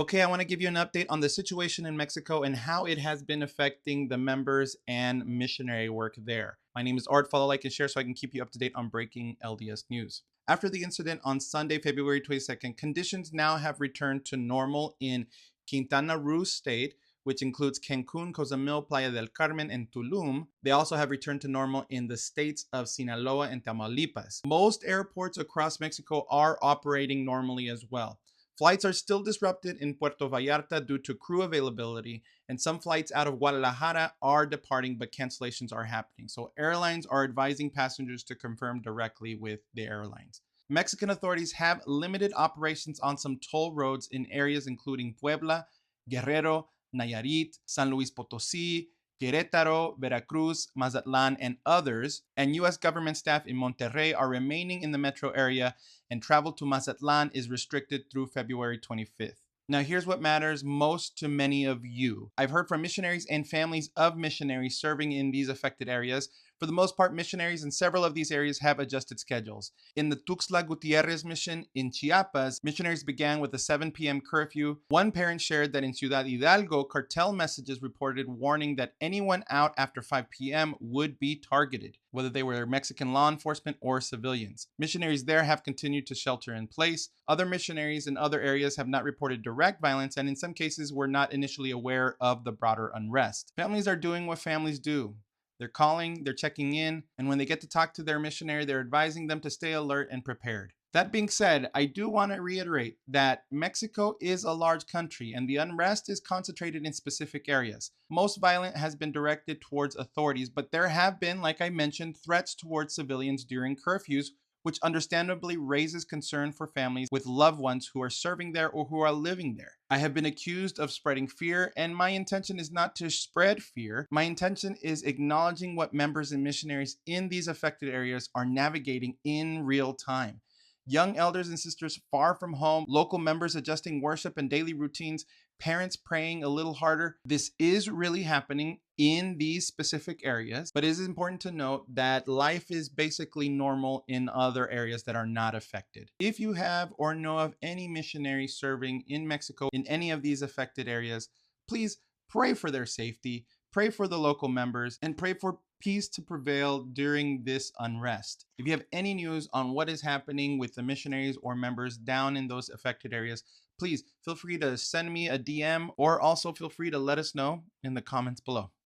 Okay, I want to give you an update on the situation in Mexico and how it has been affecting the members and missionary work there. My name is Art. Follow, like, and share so I can keep you up to date on breaking LDS news. After the incident on Sunday, February 22nd, conditions now have returned to normal in Quintana Roo State, which includes Cancun, Cozumel, Playa del Carmen, and Tulum. They also have returned to normal in the states of Sinaloa and Tamaulipas. Most airports across Mexico are operating normally as well. Flights are still disrupted in Puerto Vallarta due to crew availability, and some flights out of Guadalajara are departing, but cancellations are happening. So airlines are advising passengers to confirm directly with the airlines. Mexican authorities have limited operations on some toll roads in areas including Puebla, Guerrero, Nayarit, San Luis Potosí, Querétaro, Veracruz, Mazatlan, and others, and U.S. government staff in Monterrey are remaining in the metro area, and travel to Mazatlan is restricted through February 25th. Now, here's what matters most to many of you. I've heard from missionaries and families of missionaries serving in these affected areas. For the most part, missionaries in several of these areas have adjusted schedules. In the Tuxtla Gutierrez mission in Chiapas, missionaries began with a 7 p.m. curfew. One parent shared that in Ciudad Hidalgo, cartel messages reported warning that anyone out after 5 p.m. would be targeted, whether they were Mexican law enforcement or civilians. Missionaries there have continued to shelter in place. Other missionaries in other areas have not reported direct violence, and in some cases were not initially aware of the broader unrest. Families are doing what families do. They're calling, they're checking in, and when they get to talk to their missionary, they're advising them to stay alert and prepared. That being said, I do want to reiterate that Mexico is a large country and the unrest is concentrated in specific areas. Most violence has been directed towards authorities, but there have been, like I mentioned, threats towards civilians during curfews, which understandably raises concern for families with loved ones who are serving there or who are living there. I have been accused of spreading fear, and my intention is not to spread fear. My intention is acknowledging what members and missionaries in these affected areas are navigating in real time. Young elders and sisters far from home, local members adjusting worship and daily routines, parents praying a little harder. This is really happening in these specific areas, but it is important to note that life is basically normal in other areas that are not affected. If you have or know of any missionary serving in Mexico in any of these affected areas, please pray for their safety, pray for the local members, and pray for peace to prevail during this unrest. If you have any news on what is happening with the missionaries or members down in those affected areas, please feel free to send me a DM or also feel free to let us know in the comments below.